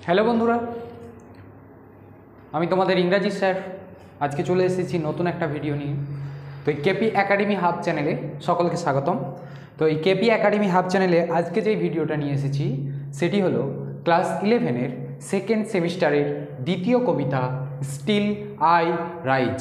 Hello বন্ধুরা, আমি তোমাদের ইংরাজি স্যার। আজকে চলে এসেছি নতুন একটা ভিডিও নিয়ে। তো এই কেপি একাডেমি হাব চ্যানেলে সকলকে স্বাগতম। তো এই কেপি একাডেমি হাব চ্যানেলে আজকে যে ভিডিওটা নিয়ে এসেছি সেটি হলো ক্লাস 11-এর সেকেন্ড সেমিস্টারের দ্বিতীয় কবিতা স্টিল আই রাইজ।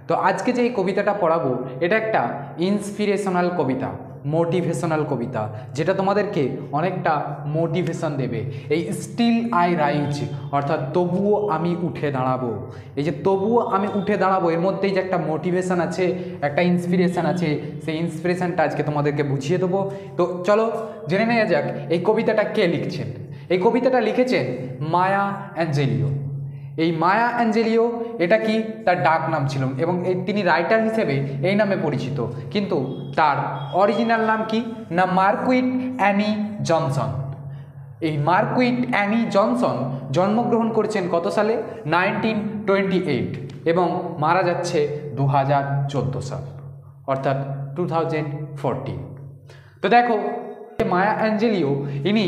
তো আজকে যে এই কবিতাটা পড়াবো এটা একটা ইন্সপিরেশনাল কবিতা, মোটিভেশনাল কবিতা, যেটা তোমাদেরকে অনেকটা মোটিভেশন দেবে। এই স্টিল আই রাইজ অর্থাৎ তবুও আমি উঠে দাঁড়াবো। এই যে তবুও আমি উঠে দাঁড়াবো, এর মধ্যেই যে একটা মোটিভেশন আছে, একটা ইন্সপিরেশন আছে, সেই ইন্সপিরেশনটা আজকে তোমাদেরকে বুঝিয়ে দেবো। তো চলো জেনে নেওয়া যাক এই কবিতাটা কে লিখছেন। এই কবিতাটা লিখেছেন মায়া অ্যাঞ্জেলিও। এই মায়া অ্যাঞ্জেলিও এটা কি তার ডাক নাম ছিল এবং তিনি রাইটার হিসেবে এই নামে পরিচিত, কিন্তু তার অরিজিনাল নাম কি না মার্কুইট অ্যানি জনসন। এই মার্কুইট অ্যানি জনসন জন্মগ্রহণ করেছেন কত সালে? 1928 এবং মারা যাচ্ছে 2014 সাল অর্থাৎ 2014। তো দেখো, মায়া অ্যাঞ্জেলিও ইনি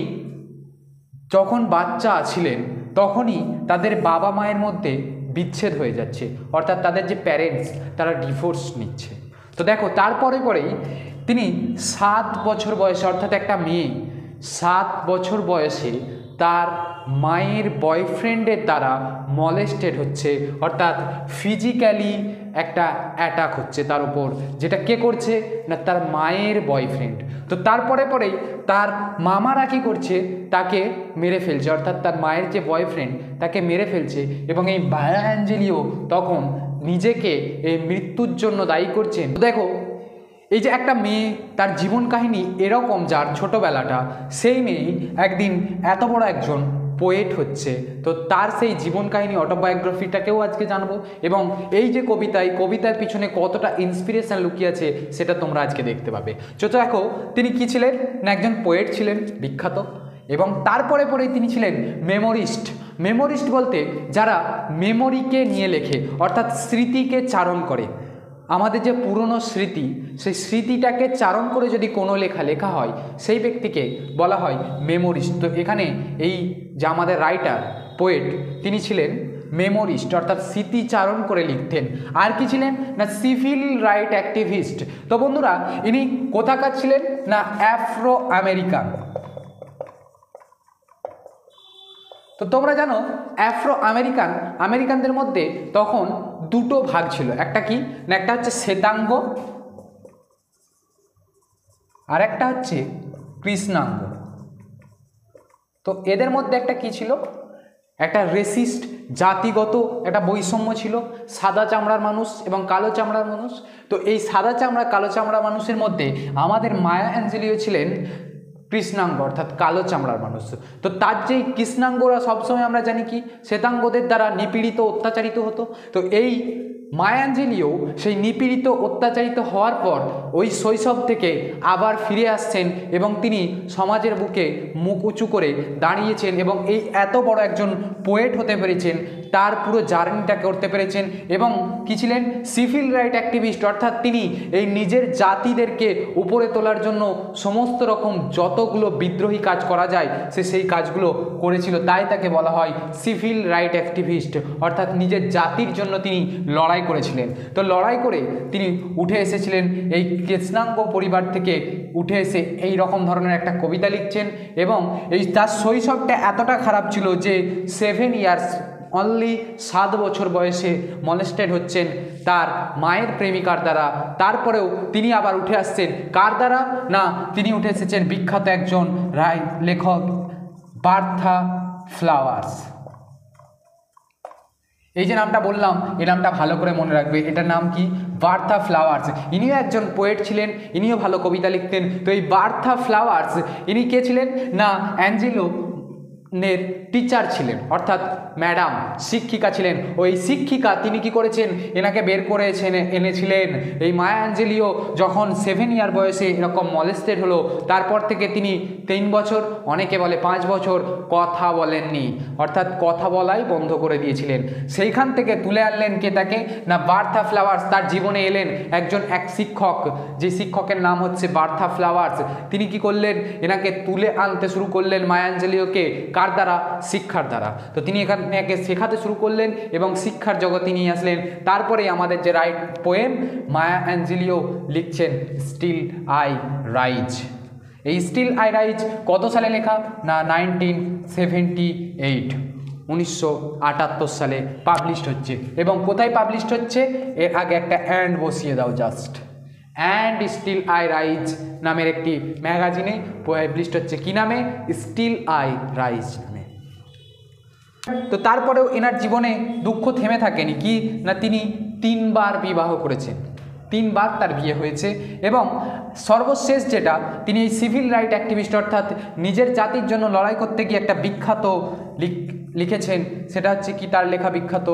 যখন বাচ্চা ছিলেন তখনই তাদের বাবা মায়ের মধ্যে বিচ্ছেদ হয়ে যাচ্ছে, অর্থাৎ তাদের যে প্যারেন্টস তারা ডিভোর্স নিচ্ছে। তো দেখো, তারপরে পরেই তিনি 7 বছর বয়সে, অর্থাৎ একটা মেয়ে 7 বছর বয়সে তার মায়ের বয়ফ্রেন্ডের দ্বারা মলেস্টেড হচ্ছে, অর্থাৎ ফিজিক্যালি একটা অ্যাটাক হচ্ছে তার উপর। যেটা কে করছে না তার মায়ের বয়ফ্রেন্ড। তো তারপরে পরেই তার মামারা কী করছে, তাকে মেরে ফেলছে, অর্থাৎ তার মায়ের যে বয়ফ্রেন্ড তাকে মেরে ফেলছে। এবং এই মায়া অ্যাঞ্জেলিও তখন নিজেকে এই মৃত্যুর জন্য দায়ী করছেন। দেখো, এই যে একটা মেয়ে, তার জীবন কাহিনী এরকম, যার ছোটোবেলাটা, সেই মেয়ে একদিন এত বড় একজন পোয়েট হচ্ছে। তো তার সেই জীবন কাহিনী অটোবায়োগ্রাফিটাকেও আজকে জানবো, এবং এই যে কবিতা, এই কবিতার পিছনে কতটা ইন্সপিরেশন লুকিয়ে আছে সেটা তোমরা আজকে দেখতে পাবে। দেখো, তিনি কি ছিলেন না একজন পোয়েট ছিলেন বিখ্যাত, এবং তারপরে পরেই তিনি ছিলেন মেমোরিস্ট। মেমোরিস্ট বলতে যারা মেমোরিকে নিয়ে লেখে, অর্থাৎ স্মৃতিকে চারণ করে। আমাদের যে পুরনো স্মৃতি, সেই স্মৃতিটাকে চারণ করে যদি কোনো লেখা হয় সেই ব্যক্তিকে বলা হয় মেমোরিস্ট। তো এখানে এই যে আমাদের রাইটার পোয়েট, তিনি ছিলেন মেমোরিস্ট, অর্থাৎ স্মৃতিচারণ করে লিখতেন। আর কি ছিলেন না সিভিল রাইট অ্যাক্টিভিস্ট। তো বন্ধুরা, ইনি কোথাকার ছিলেন না আফ্রো আমেরিকান। তো তোমরা জানো আফ্রো আমেরিকানদের মধ্যে তখন দুটো ভাগ ছিল। একটা কি না একটা হচ্ছে শ্বেতাঙ্গ, আর একটা হচ্ছে কৃষ্ণাঙ্গ। তো এদের মধ্যে একটা কি ছিল, একটা রেসিস্ট, জাতিগত একটা বৈষম্য ছিল, সাদা চামড়ার মানুষ এবং কালো চামড়ার মানুষ। তো এই সাদা চামড়া কালো চামড়া মানুষের মধ্যে আমাদের মায়া অ্যাঞ্জেলিও ছিলেন কৃষ্ণাঙ্গ, অর্থাৎ কালো চামড়ার মানুষ। তো তার যেই কৃষ্ণাঙ্গরা সবসময় আমরা জানি কি শ্বেতাঙ্গদের দ্বারা নিপীড়িত অত্যাচারিত হতো। তো এই মায়া অ্যাঞ্জেলিও সেই নিপীড়িত অত্যাচারিত হওয়ার পর ওই শৈশব থেকে আবার ফিরে আসছেন এবং তিনি সমাজের বুকে মুখ উঁচু করে দাঁড়িয়েছেন এবং এই এত বড় একজন পোয়েট হতে পেরেছেন, তার পুরো জার্নিটা করতে পেরেছেন। এবং কি ছিলেন সিভিল রাইট অ্যাক্টিভিস্ট, অর্থাৎ তিনি এই নিজের জাতিদেরকে উপরে তোলার জন্য সমস্ত রকম যতগুলো বিদ্রোহী কাজ করা যায় সেই কাজগুলো করেছিল। তাই তাকে বলা হয় সিভিল রাইট অ্যাক্টিভিস্ট, অর্থাৎ নিজের জাতির জন্য তিনি লড়াই করেছিলেন। তো লড়াই করে তিনি উঠে এসেছিলেন এই কৃষ্ণাঙ্গ পরিবার থেকে, উঠে এসে এই রকম ধরনের একটা কবিতা লিখছেন। এবং এই তার শৈশবটা এতটা খারাপ ছিল যে 7 ইয়ার্স অনলি 7 বছর বয়সে মলেস্টেড হচ্ছেন তার মায়ের প্রেমিকার দ্বারা। তারপরেও তিনি আবার উঠে আসছেন কার দ্বারা না তিনি উঠে এসেছেন বিখ্যাত একজন লেখক বার্থা ফ্লাওয়ার্স। এই যে নামটা বললাম, এই নামটা ভালো করে মনে রাখবে, এটার নাম কি বার্থা ফ্লাওয়ার্স। ইনিও একজন পোয়েট ছিলেন, ইনিও ভালো কবিতা লিখতেন। তো এই বার্থা ফ্লাওয়ার্স ইনি কে ছিলেন না অ্যাঞ্জেলো নের টিচার ছিলেন, অর্থাৎ ম্যাডাম শিক্ষিকা ছিলেন। ওই শিক্ষিকা তিনি কি করেছেন, এনাকে বের করে এনেছিলেন। এই মায়া অ্যাঞ্জেলিও যখন 7 ইয়ার বয়সে এরকম মলেস্টেড হলো, তারপর থেকে তিনি 3 বছর, অনেকে বলে 5 বছর কথা বলেননি, অর্থাৎ কথা বলাই বন্ধ করে দিয়েছিলেন। সেইখান থেকে তুলে আনলেন কে তাকে না বার্থা ফ্লাওয়ার্স। তার জীবনে এলেন এক শিক্ষক, যে শিক্ষকের নাম হচ্ছে বার্থা ফ্লাওয়ার্স। তিনি কি করলেন, এনাকে তুলে আনতে শুরু করলেন মায়া অ্যাঞ্জেলিওকে। কার কার দ্বারা? শিক্ষার দ্বারা। তো তিনি এখানে শেখাতে শুরু করলেন এবং শিক্ষার জগতে নিয়ে আসলেন। তারপরে আমাদের যে রাইট পোয়েম মায়া অ্যাঞ্জেলিও লিখছেন স্টিল আই রাইজ। এই স্টিল আই রাইজ কত সালে লেখা? না 1978, 1978 সালে পাবলিশড হচ্ছে। এবং কোথায় পাবলিশড হচ্ছে? এর আগে একটা অ্যান্ড বসিয়ে দাও just. And still I rise নামের একটি ম্যাগাজিনে পাবলিশড হচ্ছে। কি নামে? স্টিল আই রাইজ নামে। তো তারপরেও এনার জীবনে দুঃখ থেমে থাকেনি। কি না, তিনি 3 বার বিবাহ করেছেন, 3 বার তার বিয়ে হয়েছে। এবং সর্বশেষ যেটা, তিনি এই সিভিল রাইট অ্যাক্টিভিস্ট, অর্থাৎ নিজের জাতির জন্য লড়াই করতে গিয়ে একটা বিখ্যাত লিখেছেন। সেটা হচ্ছে কি, তার লেখা বিখ্যাত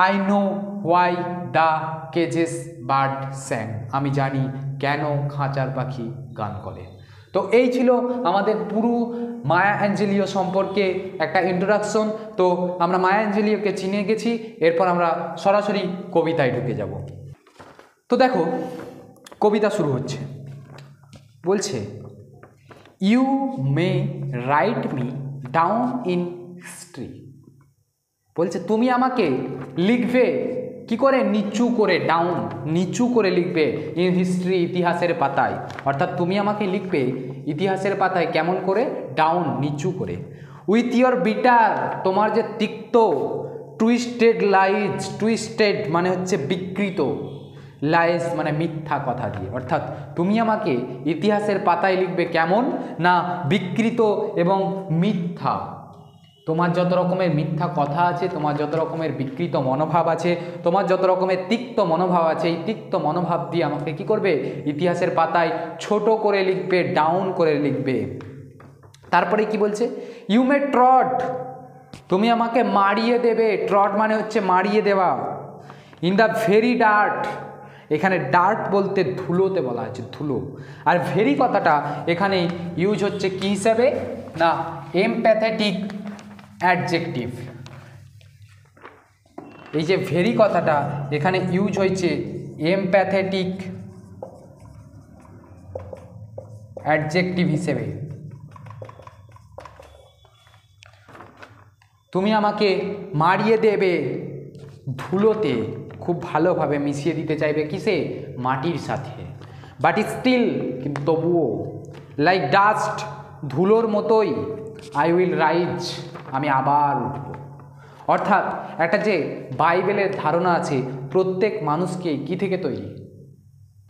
I know why the কেজেস bird স্যাং, আমি জানি কেন খাঁচার পাখি গান করে। তো এই ছিল আমাদের পুরো মায়া অ্যাঞ্জেলিও সম্পর্কে একটা ইন্ট্রোডাকশন। তো আমরা মায়া অ্যাঞ্জেলিওকে চিনে গেছি, এরপর আমরা সরাসরি কবিতায় ঢুকে যাব। তো দেখো, কবিতা শুরু হচ্ছে, বলছে you may write me down in history. বলছে তুমি আমাকে লিখবে কি করে? নিচু করে, ডাউন, নিচু করে লিখবে ইন হিস্ট্রি, ইতিহাসের পাতায়। অর্থাৎ তুমি আমাকে লিখবে ইতিহাসের পাতায় কেমন করে? ডাউন, নিচু করে। উইথ ইয়োর বিটার, তোমার যে তিক্ত, টুইস্টেড লাইজ, টুইস্টেড মানে হচ্ছে বিকৃত, লাইজ মানে মিথ্যা কথা দিয়ে। অর্থাৎ তুমি আমাকে ইতিহাসের পাতায় লিখবে কেমন? না বিকৃত এবং মিথ্যা। তোমার যত রকমের মিথ্যা কথা আছে, তোমার যত রকমের বিকৃত মনোভাব আছে, তোমার যত রকমের তিক্ত মনোভাব আছে, এই তিক্ত মনোভাব দিয়ে আমাকে কি করবে? ইতিহাসের পাতায় ছোট করে লিখবে, ডাউন করে লিখবে। তারপরে কি বলছে? ইউ মে ট্রড, তুমি আমাকে মারিয়ে দেবে। ট্রড মানে হচ্ছে মারিয়ে দেওয়া। ইন দ্য ভেরি ডার্ট, এখানে ডার্ট বলতে ধুলোতে বলা হচ্ছে, ধুলো। আর ভেরি কথাটা এখানে ইউজ হচ্ছে কি হিসাবে? না এমপ্যাথেটিক অ্যাডজেক্টিভ। এই যে ভেরি কথাটা এখানে ইউজ হয়েছে এমপ্যাথেটিক অ্যাডজেক্টিভ হিসেবে। তুমি আমাকে মারিয়ে দেবে ধুলোতে, খুব ভালোভাবে মিশিয়ে দিতে চাইবে কিসে? মাটির সাথে। বাট স্টিল, কিন্তু তবুও, লাইক ডাস্ট, ধুলোর মতোই, আই উইল রাইজ, আমি আবার উঠব। অর্থাৎ একটা যে বাইবেলের ধারণা আছে, প্রত্যেক মানুষকেই কি থেকে তৈরি?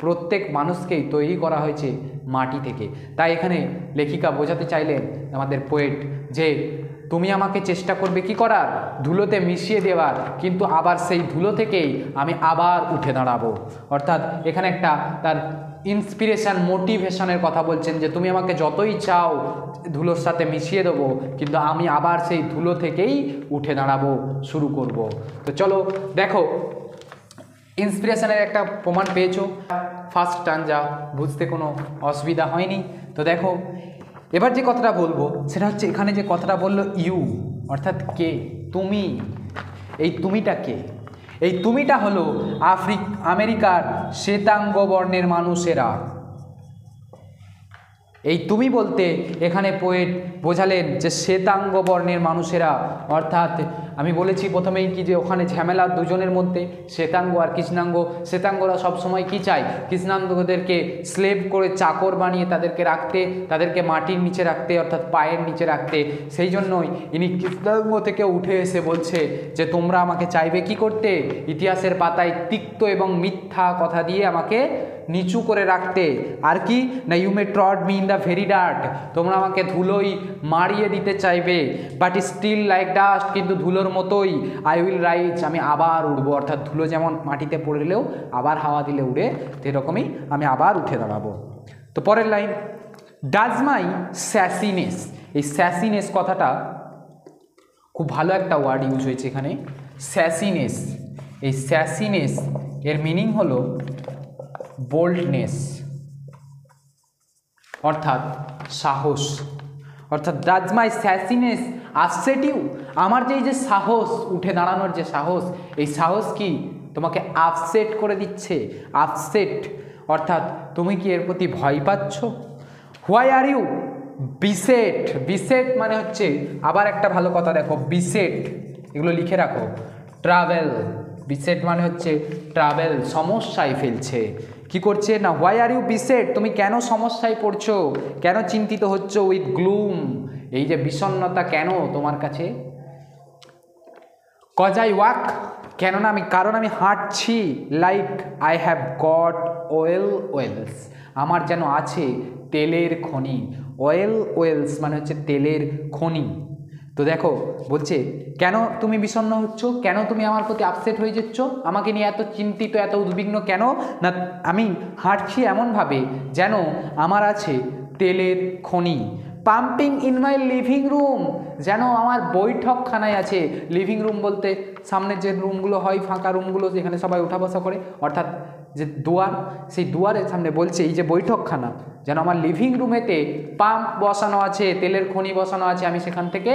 প্রত্যেক মানুষকেই তৈরি করা হয়েছে মাটি থেকে। তাই এখানে লেখিকা বোঝাতে চাইলেন, আমাদের পোয়েট, যে তুমি আমাকে চেষ্টা করবে কি করার? ধুলোতে মিশিয়ে দেওয়ার, কিন্তু আবার সেই ধুলো থেকেই আমি আবার উঠে দাঁড়াবো। অর্থাৎ এখানে একটা তার ইন্সপিরেশান, মোটিভেশনের কথা বলছেন, যে তুমি আমাকে যতই চাও ধুলোর সাথে মিশিয়ে দেবো, কিন্তু আমি আবার সেই ধুলো থেকেই উঠে দাঁড়াবো, শুরু করব। তো চলো দেখো, ইন্সপিরেশনের একটা প্রমাণ পেয়েছো, ফার্স্ট স্ট্যাঞ্জা বুঝতে কোনো অসুবিধা হয়নি। তো দেখো, এবার যে কথাটা বলবো সেটা হচ্ছে, এখানে যে কথাটা বললো ইউ, অর্থাৎ কে, তুমি। এই তুমিটা কে? এই তুমিটা হলো আমেরিকার শ্বেতাঙ্গ বর্ণের মানুষেরা। এই তুমি বলতে এখানে পোয়েট বোঝালেন যে শ্বেতাঙ্গ বর্ণের মানুষেরা। অর্থাৎ আমি বলেছি প্রথমেই কি, যে ওখানে ঝামেলা দুজনের মধ্যে, শ্বেতাঙ্গ আর কৃষ্ণাঙ্গ। শ্বেতাঙ্গরা সবসময় কি চায়? কৃষ্ণাঙ্গদেরকে স্লেভ করে, চাকর বানিয়ে তাদেরকে রাখতে, তাদেরকে মাটির নিচে রাখতে, অর্থাৎ পায়ের নিচে রাখতে। সেই জন্যই ইনি কৃষ্ণাঙ্গ থেকে উঠে এসে বলছে যে তোমরা আমাকে চাইবে কি করতে? ইতিহাসের পাতায় তিক্ত এবং মিথ্যা কথা দিয়ে আমাকে নিচু করে রাখতে। আর কি না, you may trod me in the very dirt, তোমরা আমাকে ধুলোই মারিয়ে দিতে চাইবে। বাট স্টিল লাইক ডাস্ট, কিন্তু ধুলোর মতোই, আই উইল রাইজ, আমি আবার উঠবো। অর্থাৎ ধুলো যেমন মাটিতে পড়লেও আবার হাওয়া দিলে উড়ে, সেরকমই আমি আবার উঠে দাঁড়াবো। তো পরের লাইন, ডাজ মাই স্যাসিনেস। এই স্যাসিনেস কথাটা খুব ভালো একটা ওয়ার্ড ইউজ হয়েছে এখানে, স্যাসিনেস। এই স্যাসিনেস এর মিনিং হলো বোল্ডনেস, অর্থাৎ সাহস। অর্থাৎ ডাজ মাই স্যাসিনেস আপসেট ইউ, আমার যে এই যে সাহস, উঠে দাঁড়ানোর যে সাহস, এই সাহস কি তোমাকে আপসেট করে দিচ্ছে? আপসেট অর্থাৎ তুমি কি এর প্রতি ভয় পাচ্ছ? Why are you beset, beset মানে হচ্ছে আবার একটা ভালো কথা দেখো, বিসেট এগুলো লিখে রাখো, ট্রাভেল, বিসেট মানে হচ্ছে ট্রাভেল, সমস্যায় ফেলছে। কি করছে না, হোয়াই আর ইউ বিসেট, তুমি কেন সমস্যায় পড়ছো, কেন চিন্তিত হচ্ছ, উইথ গ্লুম, এই যে বিষণ্ণতা কেন তোমার কাছে। কজ আই ওয়াক, কেননা আমি, কারণ আমি হাঁটছি, like I have got oil wells, আমার যেন আছে তেলের খনি, অয়েল ওয়েলস মানে হচ্ছে তেলের খনি। তো দেখো বলছে কেন তুমি বিষণ্ণ হচ্ছ, কেন তুমি আমার প্রতি আপসেট হয়ে যাচ্ছ, আমাকে নিয়ে এত চিন্তিত এত উদ্বিগ্ন কেন, না আমি হাঁটছি এমনভাবে যেন আমার আছে তেলের খনি। Pumping in my living room, যেন আমার বৈঠকখানায় আছে, লিভিং রুম বলতে সামনের যে রুমগুলো হয় ফাঁকা রুমগুলো যেখানে সবাই উঠা বসা করে, অর্থাৎ যে দুয়ার, সেই দুয়ারের সামনে বলছে এই যে বৈঠকখানা, যেন আমার লিভিং রুমেতে পাম্প বসানো আছে, তেলের খনি বসানো আছে, আমি সেখান থেকে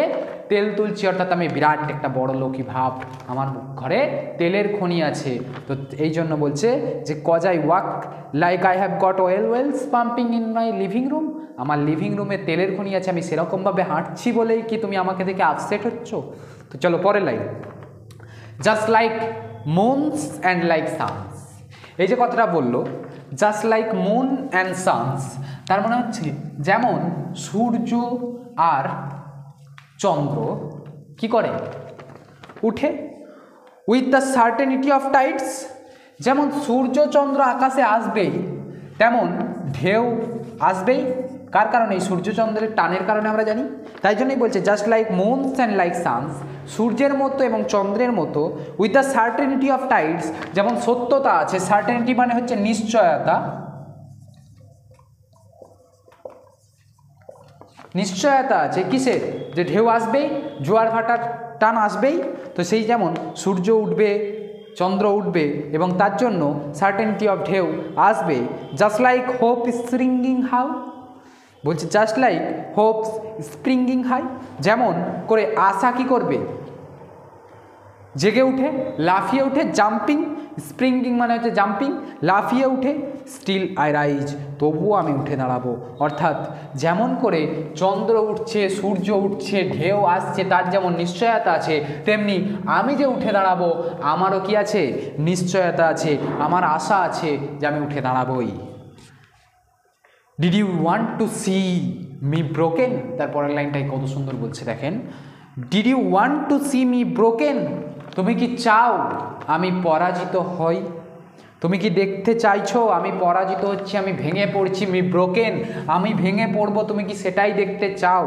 তেল তুলছি, অর্থাৎ আমি বিরাট একটা বড় লোকই ভাব, আমার ঘরে তেলের খনি আছে। তো এই জন্য বলছে যে cause I walk like I have got oil wells pumping in my living room, আমার লিভিং রুমে তেলের খনি আছে, আমি সেরকমভাবে হাঁটছি বলেই কি তুমি আমাকে দেখে আপসেট হচ্ছ। তো চলো পরের line, just like moons and like suns, এই যে কথাটা বললো just like moon and suns, তার মানে হচ্ছে যেমন সূর্য আর চন্দ্র কি করে, উঠে, with the certainty of tides, যেমন সূর্য চন্দ্র আকাশে আসবেই তেমন ঢেউ আসবেই, কার কারণে, এই সূর্যচন্দ্রের টানের কারণে আমরা জানি, তাই জন্যই বলছে just like moons and like suns, সূর্যের মতো এবং চন্দ্রের মতো, with the certainty of tides, যেমন সত্যতা আছে, সার্টেনিটি মানে হচ্ছে নিশ্চয়তা, নিশ্চয়তা আছে কিসের, যে ঢেউ আসবেই, জোয়ার ভাটার টান আসবেই, তো সেই যেমন সূর্য উঠবে চন্দ্র উঠবে এবং তার জন্য সার্টেনিটি অফ ঢেউ আসবে। Just like hope springing how, বলছে just like hope springing high, যেমন করে আশা কি করবে, জেগে উঠে, লাফিয়ে উঠে, জাম্পিং, স্প্রিঙ্গিং মানে হচ্ছে জাম্পিং, লাফিয়ে উঠে, স্টিল আই রাইজ, তবুও আমি উঠে দাঁড়াবো, অর্থাৎ যেমন করে চন্দ্র উঠছে, সূর্য উঠছে, ঢেউ আসছে, তার যেমন নিশ্চয়তা আছে, তেমনি আমি যে উঠে দাঁড়াবো আমারও কি আছে, নিশ্চয়তা আছে, আমার আশা আছে যে আমি উঠে দাঁড়াবোই। Did you want to see me broken, তারপরের লাইনটাই কত সুন্দর বলছে দেখেন, did you want to see me broken, তুমি কি চাও আমি পরাজিত হই, তুমি কি দেখতে চাইছো আমি পরাজিত হচ্ছি, আমি ভেঙে পড়ছি, মি ব্রোকেন, আমি ভেঙে পড়বো, তুমি কি সেটাই দেখতে চাও।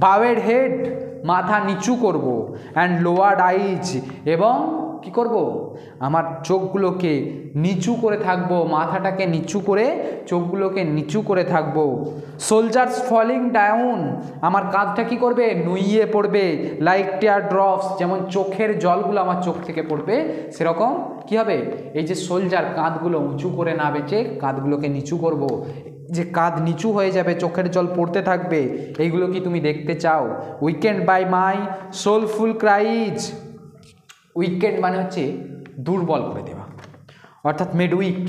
বাওয়েড হেড, মাথা নিচু করব, অ্যান্ড লোয়ার্ড আইজ, এবং কি করব, আমার চোখগুলোকে নিচু করে থাকবো, মাথাটাকে নিচু করে চোখগুলোকে নিচু করে থাকবো। সোলজার্স ফলিং ডাউন, আমার কাঁধটা কি করবে, নুইয়ে পড়বে, লাইক টিয়ার ড্রপস, যেমন চোখের জলগুলো আমার চোখ থেকে পড়বে, সেরকম কি হবে, এই যে সোলজার কাঁধগুলো উঁচু করে না বেঁচে কাঁধগুলোকে নিচু করব, যে কাঁধ নিচু হয়ে যাবে, চোখের জল পড়তে থাকবে, এইগুলো কি তুমি দেখতে চাও। Weakened by my soulful cries, weakened মানে হচ্ছে দুর্বল করে দেওয়া, অর্থাৎ মেড উইক,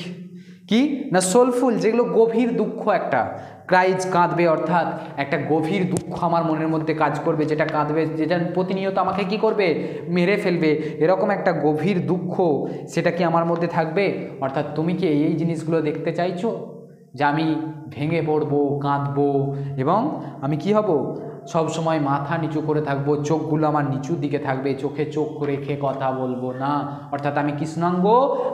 কি না সোলফুল, যেগুলো গভীর দুঃখ, একটা ক্রাইজ কাঁদবে, অর্থাৎ একটা গভীর দুঃখ আমার মনের মধ্যে কাজ করবে, যেটা কাঁদবে, যেটা প্রতিনিয়ত আমাকে কি করবে, মেরে ফেলবে, এরকম একটা গভীর দুঃখ সেটা কি আমার মধ্যে থাকবে। অর্থাৎ তুমি কি এই জিনিসগুলো দেখতে চাইছো, যে আমি ভেঙে পড়বো, কাঁদবো, এবং আমি কি হব, সব সময় মাথা নিচু করে থাকবো, চোখগুলো আমার নিচুর দিকে থাকবে, চোখে চোখ রেখে কথা বলবো না, অর্থাৎ আমি কৃষ্ণাঙ্গ,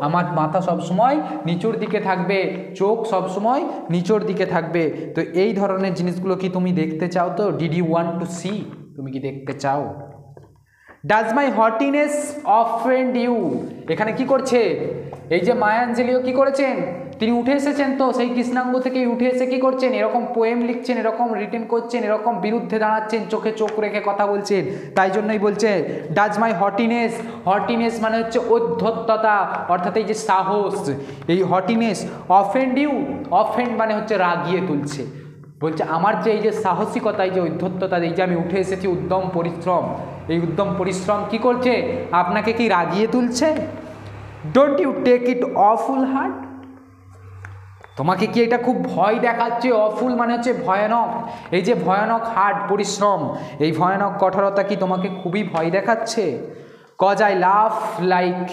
আমার মাথা সব সময় নিচুর দিকে থাকবে, চোখ সব সময় নিচুর দিকে থাকবে। তো এই ধরনের জিনিসগুলো কি তুমি দেখতে চাও, তো did you want to see, তুমি কি দেখতে চাও। Does my haughtiness offend you, এখানে কি করছে, এই যে মায়াঞ্জলিও কি করেছেন, তিনি উঠে এসেছেন, তো সেই কৃষ্ণাঙ্গ থেকে উঠে এসে কি করছেন, এরকম পোয়েম লিখছেন, এরকম রিটেন করছেন, এরকম বিরুদ্ধে দাঁড়াচ্ছেন, চোখে চোখ রেখে কথা বলছেন, তাই জন্যই বলছে ডাজ মাই হটিনেস, হটিনেস মানে হচ্ছে ঔদ্ধত্যতা, অর্থাৎ এই যে সাহস, এই হটিনেস, অফেন্ড ইউ, অফেন্ড মানে হচ্ছে রাগিয়ে তুলছে, বলছে আমার যে এই যে সাহসিকতা, এই যে ঔদ্ধত্যতা, এই যে আমি উঠে এসেছি, উদ্যম পরিশ্রম, এই উদ্যম পরিশ্রম কি করছে, আপনাকে কি রাগিয়ে তুলছে। Don't you take it awful hard, তোমাকে কি এটা খুব ভয় দেখাচ্ছে? অফুল মানে হচ্ছে ভয়ানক। এই যে ভয়ানক হার্ড পরিশ্রম, এই ভয়ানক কঠোরতা কি তোমাকে খুবই ভয় দেখাচ্ছে? কজ আই লাভ লাইক,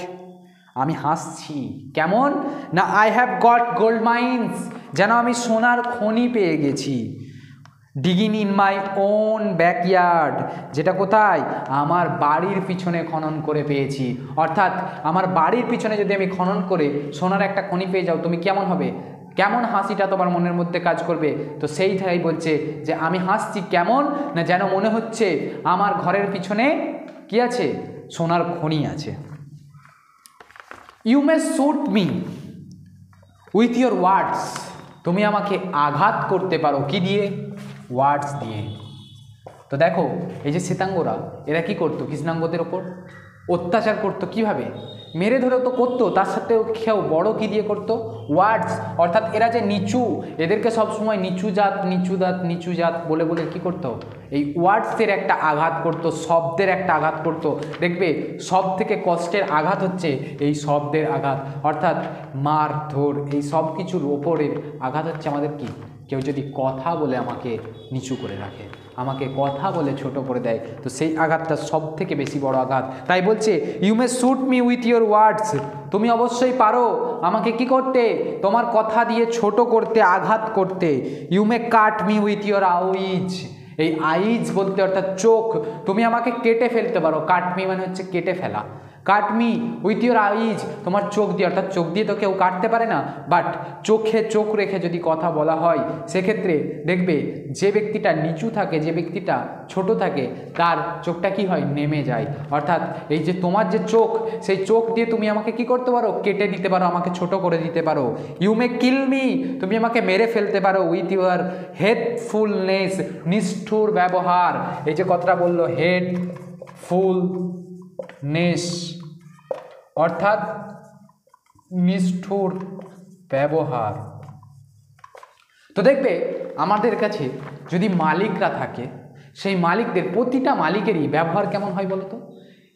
আমি হাসছি কেমন না, I have goat gold mines, যেন আমি সোনার খনি পেয়ে গেছি। Digging in my own backyard, যেটা কোথায়? আমার বাড়ির পিছনে খনন করে পেয়েছি। অর্থাৎ আমার বাড়ির পিছনে যদি আমি খনন করে সোনার একটা খনি পেয়ে যাও, তুমি কেমন হবে? কেমন হাসিটা তোমার মনের মধ্যে কাজ করবে? তো সেইটাই বলছে যে আমি হাসছি কেমন না, যেন মনে হচ্ছে আমার ঘরের পিছনে কি আছে? সোনার খনি আছে। You may shoot me with your words, তুমি আমাকে আঘাত করতে পারো কি দিয়ে? ওয়ার্ডস দিয়ে। তো দেখো এই যে শ্বেতাঙ্গরা, এরা কি করতো? কৃষ্ণাঙ্গদের ওপর অত্যাচার করতো। কিভাবে? মেরে ধরেও তো করতো, তার সাথেও খেয়েও বড় কি দিয়ে করতো? ওয়ার্ডস। অর্থাৎ এরা যে নিচু, এদেরকে সবসময় নিচু জাত নিচু জাত নিচু জাত বলে বলে কি করতো? এই ওয়ার্ডসের একটা আঘাত করতো, শব্দের একটা আঘাত করতো। দেখবে সব থেকে কষ্টের আঘাত হচ্ছে এই শব্দের আঘাত, অর্থাৎ মারধর, এই সব কিছুর ওপরের আঘাত হচ্ছে আমাদের কি? কেউ যদি কথা বলে আমাকে নিচু করে রাখে, আমাকে কথা বলে ছোট করে দেয়, তো সেই আঘাতটা সব থেকে বেশি বড় আঘাত। তাই বলছে you may shoot me with your words, তুমি অবশ্যই পারো আমাকে কি করতে? তোমার কথা দিয়ে ছোট করতে, আঘাত করতে। You may cut me with your eyes, এই আইজ বলতে অর্থাৎ চোখ, তুমি আমাকে কেটে ফেলতে পারো। কাট মি মানে হচ্ছে কেটে ফেলা। কাট মি উইথ ইয়োর আইজ, তোমার চোখ দিয়ে, অর্থাৎ চোখ দিয়ে তো কেউ কাটতে পারে না, বাট চোখে চোখ রেখে যদি কথা বলা হয়, সেক্ষেত্রে দেখবে যে ব্যক্তিটা নিচু থাকে, যে ব্যক্তিটা ছোট থাকে, তার চোখটা কি হয়? নেমে যায়। অর্থাৎ এই যে তোমার যে চোখ, সেই চোখ দিয়ে তুমি আমাকে কি করতে পারো? কেটে দিতে পারো, আমাকে ছোট করে দিতে পারো। ইউ মে কিল মি, তুমি আমাকে মেরে ফেলতে পারো উইথ ইউর হেটফুলনেস, নিষ্ঠুর ব্যবহার। এই যে কথাটা বললো হেটফুলনেস, অর্থাৎ নিষ্ঠুর ব্যবহার। তো দেখবে আমাদের কাছে যদি মালিকরা থাকে, সেই মালিকদের, প্রতিটা মালিকেরই ব্যবহার কেমন হয় বলতো?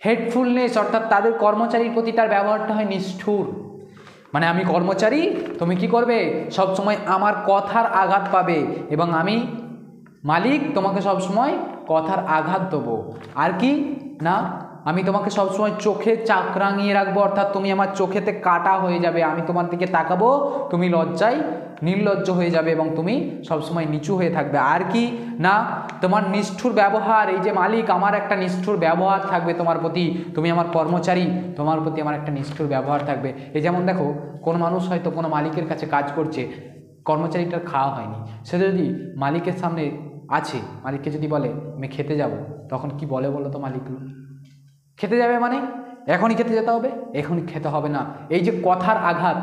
হেটফুলনেস, অর্থাৎ তাদের কর্মচারীর প্রতি তার ব্যবহারটা হয় নিষ্ঠুর। মানে আমি কর্মচারী, তুমি কি করবে? সবসময় আমার কথার আঘাত পাবে, এবং আমি মালিক তোমাকে সবসময় কথার আঘাত দেবো। আর কি না, আমি তোমাকে সবসময় চোখে চাকরাঙিয়ে রাখবো, অর্থাৎ তুমি আমার চোখেতে কাটা হয়ে যাবে। আমি তোমার দিকে তাকাবো, তুমি লজ্জায় নির্লজ্জ হয়ে যাবে এবং তুমি সবসময় নিচু হয়ে থাকবে। আর কি না, তোমার নিষ্ঠুর ব্যবহার, এই যে মালিক, আমার একটা নিষ্ঠুর ব্যবহার থাকবে তোমার প্রতি। তুমি আমার কর্মচারী, তোমার প্রতি আমার একটা নিষ্ঠুর ব্যবহার থাকবে। এই যেমন দেখো, কোনো মানুষ হয়তো কোনো মালিকের কাছে কাজ করছে, কর্মচারীটার খাওয়া হয়নি, সে যদি মালিকের সামনে আছে, মালিককে যদি বলে আমি খেতে যাব, তখন কি বলে বলো তো মালিকগুলো? খেতে যাবে মানে এখনই খেতে যেতে হবে? এখনই খেতে হবে না। এই যে কথার আঘাত,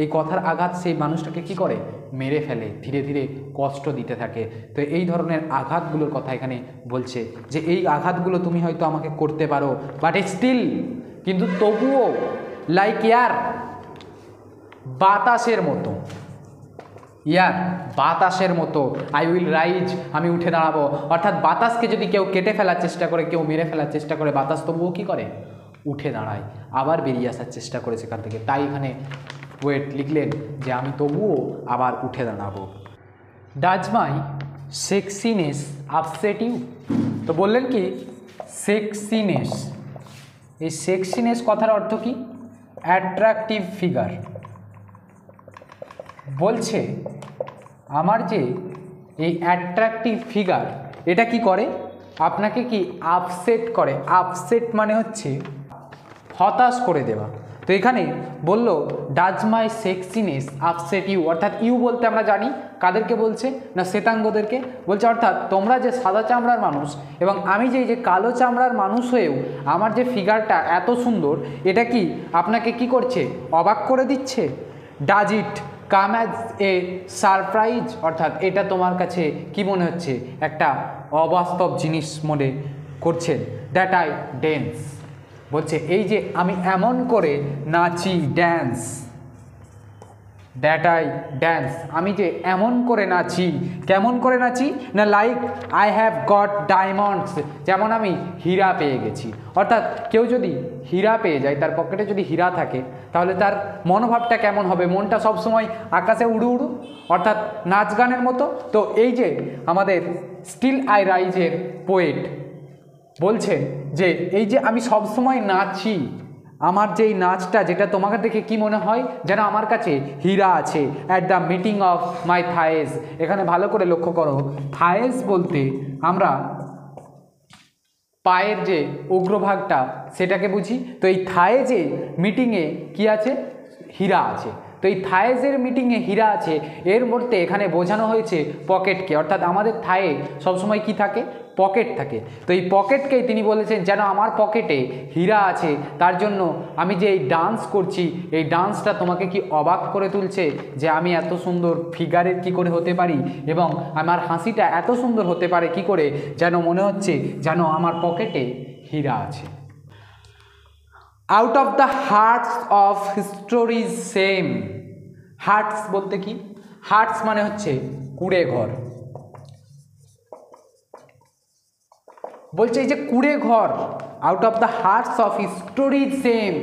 এই কথার আঘাত সেই মানুষটাকে কি করে? মেরে ফেলে, ধীরে ধীরে কষ্ট দিতে থাকে। তো এই ধরনের আঘাতগুলোর কথা এখানে বলছে যে এই আঘাতগুলো তুমি হয়তো আমাকে করতে পারো, বাট স্টিল, কিন্তু তবুও, লাইক এয়ার, বাতাসের মতো, ইয়ার বাতাসের মতো, আই উইল রাইজ, আমি উঠে দাঁড়াবো। অর্থাৎ বাতাসকে যদি কেউ কেটে ফেলার চেষ্টা করে, কেউ মেরে ফেলার চেষ্টা করে, বাতাস তবুও কী করে? উঠে দাঁড়ায়, আবার বেরিয়ে আসার চেষ্টা করে সেখান থেকে। তাই এখানে পোয়েট লিখলেন যে আমি তবুও আবার উঠে দাঁড়াবো। ডাজ মাই সেক্সিনেস আপসেট ইউ, তো বললেন কি সেক্সিনেস, এই সেক্সিনেস কথার অর্থ কি? Attractive figure. বলছে আমার যে এই অ্যাট্রাকটিভ ফিগার, এটা কি করে? আপনাকে কি আপসেট করে। আপসেট মানে হচ্ছে হতাশ করে দেওয়া। তো এখানে বলল ডাজ মাই সেক্সিনেস আপসেট ইউ, অর্থাৎ ইউ বলতে আমরা জানি কাদেরকে বলছে না, শ্বেতাঙ্গদেরকে বলছে। অর্থাৎ তোমরা যে সাদা চামড়ার মানুষ এবং আমি যে কালো চামড়ার মানুষ হয়েও আমার যে ফিগারটা এত সুন্দর, এটা কি আপনাকে কি করছে? অবাক করে দিচ্ছে। Does it come as a surprise, অর্থাৎ এটা তোমার কাছে কি মনে হচ্ছে? একটা অবাস্তব জিনিস মনে করছেন। দ্যাট আই ড্যান্স, বলছে এই যে আমি এমন করে নাচি, ড্যান্স, দ্যাট আই ড্যান্স, আমি যে এমন করে নাচি, কেমন করে নাচি না like I have goat diamonds, যেমন আমি হীরা পেয়ে গেছি। অর্থাৎ কেউ যদি হীরা পেয়ে যায়, তার পকেটে যদি হীরা থাকে, তাহলে তার মনোভাবটা কেমন হবে, মনটা সবসময় আকাশে উড়ু উড়ু, অর্থাৎ নাচ গানের মতো। তো এই যে আমাদের স্টিল আই রাইজের পোয়েট বলছেন যে এই যে আমি সবসময় নাচি, আমার যেই নাচটা, যেটা তোমাকে দেখে কি মনে হয় যেন আমার কাছে হীরা আছে। At the meeting of my thighs, এখানে ভালো করে লক্ষ্য করো, থায়েস বলতে আমরা পায়ের যে অগ্রভাগটা সেটাকে বুঝি। তো এই থায়েজে মিটিংয়ে কি আছে, হীরা আছে। তো এই থায়েজের মিটিংয়ে হীরা আছে, এর মধ্যে এখানে বোঝানো হয়েছে পকেটকে, অর্থাৎ আমাদের থায়ে সবসময় কি থাকে, পকেট থাকে। তো এই পকেটকেই তিনি বলেছেন যেন আমার পকেটে হীরা আছে, তার জন্য আমি যে এই ডান্স করছি, এই ডান্সটা তোমাকে কি অবাক করে তুলছে যে আমি এত সুন্দর ফিগারের কি করে হতে পারি, এবং আমার হাসিটা এত সুন্দর হতে পারে কি করে, যেন মনে হচ্ছে যেন আমার পকেটে হীরা আছে। Out of the hearts of history's shame, hearts বলতে কি, হার্টস মানে হচ্ছে কুঁড়ে ঘর। বলছে এই যে কুঁড়ে ঘর, out of the hearts of history's same,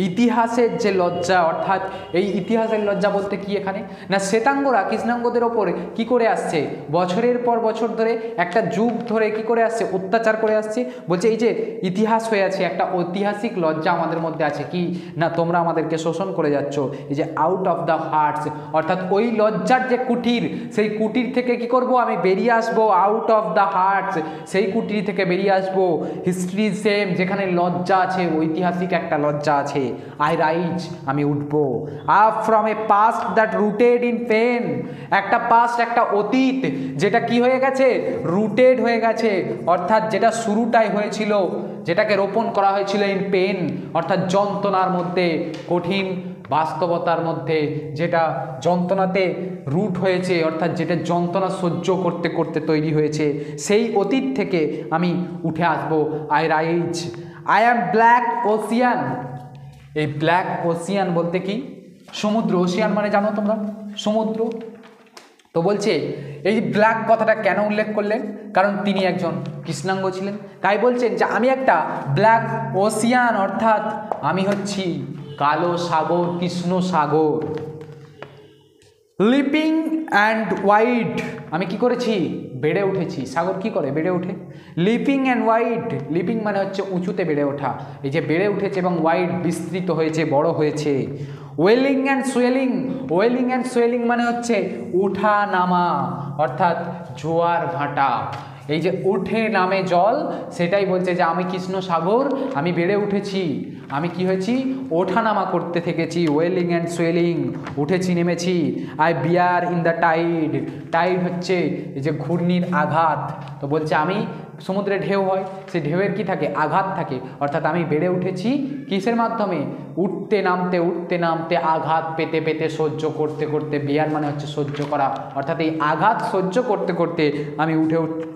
ইতিহাসের যে লজ্জা, অর্থাৎ এই ইতিহাসের লজ্জা বলতে কি এখানে না, শ্বেতাঙ্গরা কৃষ্ণাঙ্গদের ওপরে কি করে আসছে, বছরের পর বছর ধরে, একটা যুগ ধরে কি করে আসছে, অত্যাচার করে আসছে। বলছে এই যে ইতিহাস হয়ে আছে, একটা ঐতিহাসিক লজ্জা আমাদের মধ্যে আছে কি না, তোমরা আমাদেরকে শোষণ করে যাচ্ছ। এই যে আউট অফ দ্য হার্টস, অর্থাৎ ওই লজ্জার যে কুটির, সেই কুটির থেকে কি করব, আমি বেরিয়ে আসবো। আউট অফ দ্য হার্টস, সেই কুটির থেকে বেরিয়ে আসবো। হিস্ট্রি সেম, যেখানে লজ্জা আছে, ঐতিহাসিক একটা লজ্জা আছে। আই রাইজ, আমি উঠবো। Up from a past that rooted in pain, একটা পাস্ট, একটা অতীত যেটা কি হয়ে গেছে, রুটেড হয়ে গেছে, অর্থাৎ যেটা শুরুটাই হয়েছিল, যেটাকে রোপণ করা হয়েছিল ইন পেন, অর্থাৎ যন্ত্রণার মধ্যে, কঠিন বাস্তবতার মধ্যে, যেটা যন্ত্রণাতে রুট হয়েছে, অর্থাৎ যেটা যন্ত্রণা সহ্য করতে করতে তৈরি হয়েছে, সেই অতীত থেকে আমি উঠে আসবো। I rise, I am black Ocean. এই ব্ল্যাক ওশিয়ান বলতে কি, সমুদ্র। ওশিয়ান মানে জানো তোমরা, সমুদ্র। তো বলছে এই ব্ল্যাক কথাটা কেন উল্লেখ করলেন, কারণ তিনি একজন কৃষ্ণাঙ্গ ছিলেন, তাই বলছেন যে আমি একটা ব্ল্যাক ওশিয়ান, অর্থাৎ আমি হচ্ছি কালো সাগর, কৃষ্ণ সাগর। লিপিং অ্যান্ড ওয়াইড, আমি কি করেছি, বেড়ে উঠেছি। সাগর কি করে, বেড়ে ওঠে। লিপিং অ্যান্ড ওয়াইড, লিপিং মানে হচ্ছে উঁচুতে বেড়ে ওঠা, এই যে বেড়ে উঠেছে, এবং ওয়াইড বিস্তৃত হয়েছে, বড় হয়েছে। Wailing and swelling, wailing and swelling মানে হচ্ছে ওঠা নামা, অর্থাৎ জোয়ার ভাটা। এই যে ওঠে নামে জল, সেটাই বলছে যে আমি কৃষ্ণ সাগর, আমি বেড়ে উঠেছি, আমি কি হয়েছি, ওঠানামা করতে থেকেছি। ওয়েলিং অ্যান্ড সোয়েলিং, উঠেছি নেমেছি। I bear in the tide, tide হচ্ছে এই যে ঘূর্ণির আঘাত। তো বলছে আমি, সমুদ্রে ঢেউ হয়, সেই ঢেউয়ের কি থাকে, আঘাত থাকে, অর্থাৎ আমি বেড়ে উঠেছি কিসের মাধ্যমে, উঠতে নামতে আঘাত পেতে পেতে, সহ্য করতে করতে। বিয়ার মানে হচ্ছে সহ্য করা, অর্থাৎ এই আঘাত সহ্য করতে করতে আমি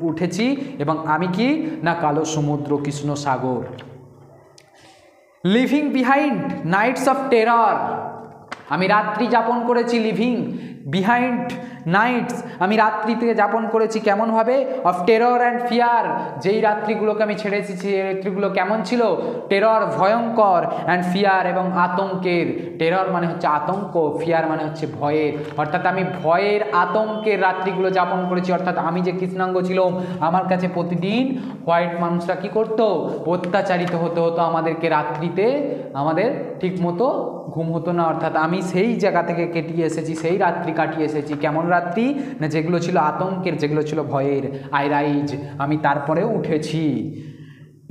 উঠেছি, এবং আমি কি না কালো সমুদ্র, কৃষ্ণ সাগর। Leaving behind nights of terror, আমি রাত্রি যাপন করেছি। লিভিং বিহাইন্ড নাইটস, আমি রাত্রিতে যাপন করেছি কেমনভাবে, অফ টেরর অ্যান্ড ফিয়ার, যেই রাত্রিগুলোকে আমি ছেড়ে এসেছি, এই রাত্রিগুলো কেমন ছিল, টেরর ভয়ঙ্কর, অ্যান্ড ফিয়ার এবং আতঙ্কের। টেরর মানে হচ্ছে আতঙ্ক, ফিয়ার মানে হচ্ছে ভয়ের, অর্থাৎ আমি ভয়ের আতঙ্কের রাত্রিগুলো যাপন করেছি। অর্থাৎ আমি যে কৃষ্ণাঙ্গ ছিলাম, আমার কাছে প্রতিদিন হোয়াইট মানুষরা কি করতো, অত্যাচারিত হতো আমাদেরকে রাত্রিতে, আমাদের ঠিক মতো ঘুম হতো না। অর্থাৎ আমি সেই জায়গা থেকে কেটিয়ে এসেছি, সেই রাত্রি কাটিয়ে এসেছি। কেমন রাত্রি না, যেগুলো ছিল আতঙ্কের, যেগুলো ছিল ভয়ের। আই রাইজ, আমি তারপরেও উঠেছি।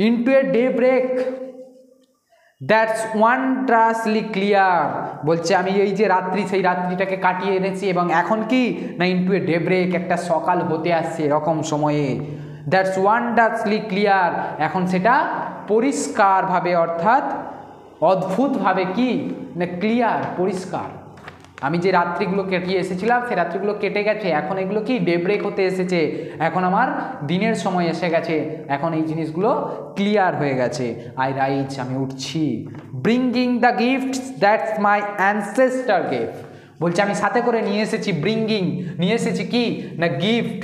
Into a daybreak that's wondrously clear, বলছে আমি এই যে রাত্রি, সেই রাত্রিটাকে কাটিয়ে এনেছি, এবং এখন কি না, ইনটু এ ডে ব্রেক, একটা সকাল হতে আসছে এরকম সময়ে। দ্যাটস ওয়ান্ডারসলি ক্লিয়ার, এখন সেটা পরিষ্কারভাবে, অর্থাৎ অদ্ভুতভাবে কি না, ক্লিয়ার, পরিষ্কার। আমি যে রাত্রিগুলো কেটিয়ে এসেছিলাম, সেই রাত্রিগুলো কেটে গেছে, এখন এগুলো কি ডে ব্রেক হতে এসেছে, এখন আমার দিনের সময় এসে গেছে, এখন এই জিনিসগুলো ক্লিয়ার হয়ে গেছে। আই রাইজ, আমি উঠছি। Bringing the gifts that's my ancestor gave, বলছে আমি সাথে করে নিয়ে এসেছি ব্রিঙ্গিং, নিয়ে এসেছি কি না গিফট।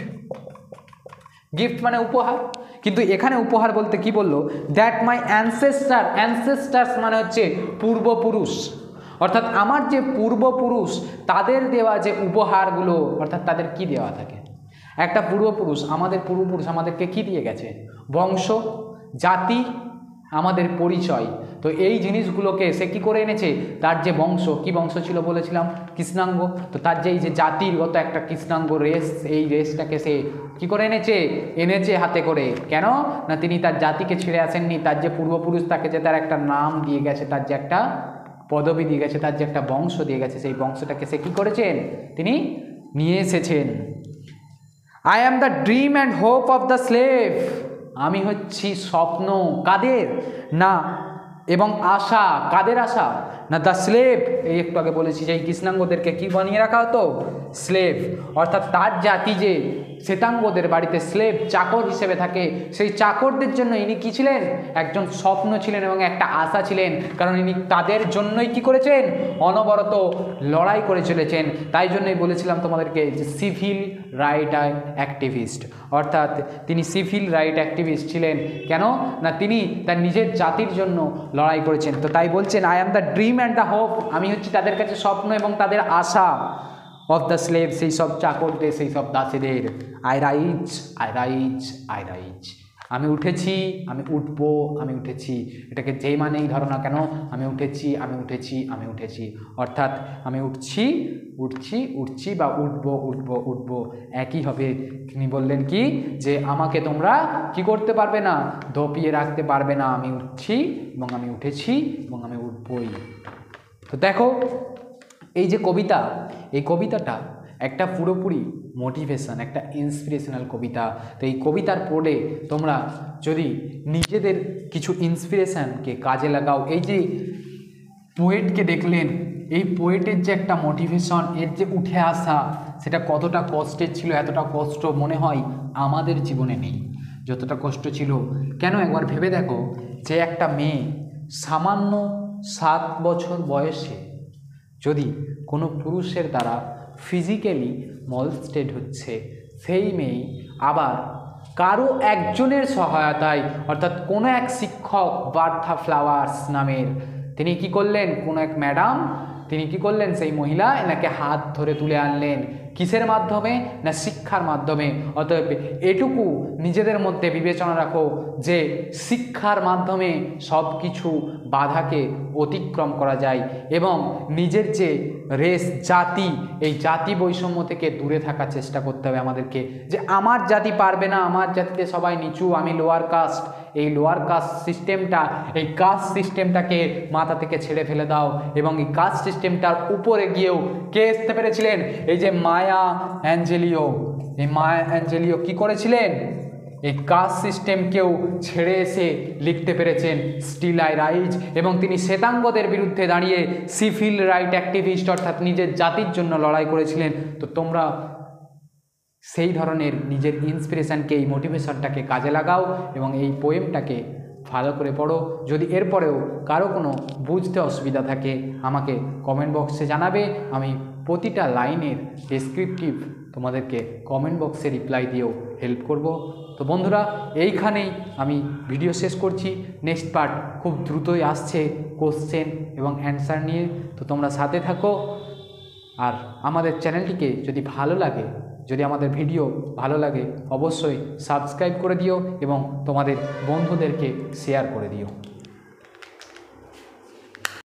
গিফট মানে উপহার, কিন্তু এখানে উপহার বলতে কি বললো, দ্যাট মাই অ্যানসেস্টার্স মানে হচ্ছে পূর্বপুরুষ, অর্থাৎ আমার যে পূর্বপুরুষ তাদের দেওয়া যে উপহারগুলো, অর্থাৎ তাদের কি দেওয়া থাকে, একটা পূর্বপুরুষ, আমাদের পূর্বপুরুষ আমাদেরকে কি দিয়ে গেছে, বংশ, জাতি, আমাদের পরিচয়। তো এই জিনিসগুলোকে সে কি করে এনেছে, তার যে বংশ, কি বংশ ছিল বলেছিলাম, কৃষ্ণাঙ্গ, তো তার যে এই যে জাতিগত একটা কৃষ্ণাঙ্গ রেস, এই রেসটাকে সে কি করে এনেছে হাতে করে। কেন না তিনি তার জাতিকে ছেড়ে আসেননি, তার যে পূর্বপুরুষ তাকে যে তার একটা নাম দিয়ে গেছে, তার যে একটা পদবি দিয়ে গেছে, তার যে একটা বংশ দিয়ে গেছে, সেই বংশটাকে সে কি করেছেন, তিনি নিয়ে এসেছেন। I am the dream and hope of the slave, আমি হচ্ছি স্বপ্ন কাদের না, এবং আশা কাদের আশা না, দ্য স্লেভ, এই একটু আগে বলেছি যে এই কৃষ্ণাঙ্গদেরকে কি বানিয়ে রাখা হতো, স্লেভ, অর্থাৎ তার জাতি যে শ্বেতাঙ্গদের বাড়িতে স্লেভ চাকর হিসেবে থাকে, সেই চাকরদের জন্য ইনি কি ছিলেন, একজন স্বপ্ন ছিলেন এবং একটা আশা ছিলেন, কারণ ইনি তাদের জন্যই কি করেছেন, অনবরত লড়াই করে চলেছেন। তাই জন্যই বলেছিলাম তোমাদেরকে যে সিভিল রাইট অ্যাক্টিভিস্ট, অর্থাৎ তিনি সিভিল রাইট অ্যাক্টিভিস্ট ছিলেন। কেন না তিনি তার নিজের জাতির জন্য লড়াই করেছেন। তো তাই বলছেন I am the dream and the hope, আমি হচ্ছি তাদের কাছে স্বপ্ন এবং তাদের আশা, অফ দ্য স্লেভ, সেই সব চাকরদের, সেই সব দাসীদের। আই রাইজ, আমি উঠেছি, আমি উঠবো, আমি উঠেছি, এটাকে যেই মানেই ধরো না কেন, আমি উঠেছি, অর্থাৎ আমি উঠছি বা উঠবো একই হবে। তিনি বললেন কি যে আমাকে তোমরা কি করতে পারবে না, দপিয়ে রাখতে পারবে না, আমি উঠছি এবং আমি উঠেছি এবং আমি উঠবই। তো দেখো এই যে কবিতা, এই কবিতাটা একটা পুরোপুরি মোটিভেশন, একটা ইন্সপিরেশনাল কবিতা। তো এই কবিতার পড়ে তোমরা যদি নিজেদের কিছু ইন্সপিরেশনকে কাজে লাগাও, এই যে পোয়েটকে দেখলেন, এই পোয়েটের যে একটা মোটিভেশন, এর যে উঠে আসা, সেটা কতটা কষ্টের ছিল, এতটা কষ্ট মনে হয় আমাদের জীবনে নেই যতটা কষ্ট ছিল। কেন একবার ভেবে দেখো যে একটা মেয়ে সামান্য 7 বছর বয়সে যদি কোনো পুরুষের দ্বারা ফিজিক্যালি মলস্টেড হচ্ছে, সেই মেয়ে আবার কারো একজনের সহায়তায়, অর্থাৎ কোনো এক শিক্ষক বার্থা ফ্লাওয়ার্স নামের, তিনি কি করলেন, কোনো এক ম্যাডাম, তিনি কি করলেন, সেই মহিলা এনাকে হাত ধরে তুলে আনলেন, কিসের মাধ্যমে না শিক্ষার মাধ্যমে। অতএব এটুকু নিজেদের মধ্যে বিবেচনা রাখো যে শিক্ষার মাধ্যমে সব কিছু বাধাকে অতিক্রম করা যায় এবং নিজের যে রেস, জাতি, এই জাতি বৈষম্য থেকে দূরে থাকার চেষ্টা করতে হবে আমাদেরকে। যে আমার জাতি পারবে না, আমার জাতিতে সবাই নিচু, আমি লোয়ার কাস্ট, এই লোয়ার কাস্ট সিস্টেমটা, এই কাস্ট সিস্টেমটাকে মাথা থেকে ছেড়ে ফেলে দাও। এবং এই কাস্ট সিস্টেমটার উপরে গিয়েও কে আসতে পেরেছিলেন, এই যে মায়া অ্যাঞ্জেলিও, এই মায়া অ্যাঞ্জেলিও কি করেছিলেন, এই কাস্ট সিস্টেমকেও ছেড়ে এসে লিখতে পেরেছেন স্টিল আই রাইজ। এবং তিনি শ্বেতাঙ্গদের বিরুদ্ধে দাঁড়িয়ে সিভিল রাইট অ্যাক্টিভিস্ট, অর্থাৎ নিজের জাতির জন্য লড়াই করেছিলেন। তো তোমরা সেই ধরনের নিজের ইন্সপিরেশনকে, এই মোটিভেশনটাকে কাজে লাগাও এবং এই পোয়েমটাকে ভালো করে পড়ো। যদি এরপরেও কারো কোনো বুঝতে অসুবিধা থাকে আমাকে কমেন্ট বক্সে জানাবে, আমি প্রতিটা লাইনের ডেসক্রিপটিভ তোমাদেরকে কমেন্ট বক্সে রিপ্লাই দিয়েও হেল্প করব। তো বন্ধুরা, এইখানেই আমি ভিডিও শেষ করছি। নেক্সট পার্ট খুব দ্রুতই আসছে কোশ্চেন এবং অ্যান্সার নিয়ে। তো তোমরা সাথে থাকো, আর আমাদের চ্যানেলটিকে যদি ভালো লাগে, যদি আমাদের ভিডিও ভালো লাগে, অবশ্যই সাবস্ক্রাইব করে দিও এবং তোমাদের বন্ধুদেরকে শেয়ার করে দিও।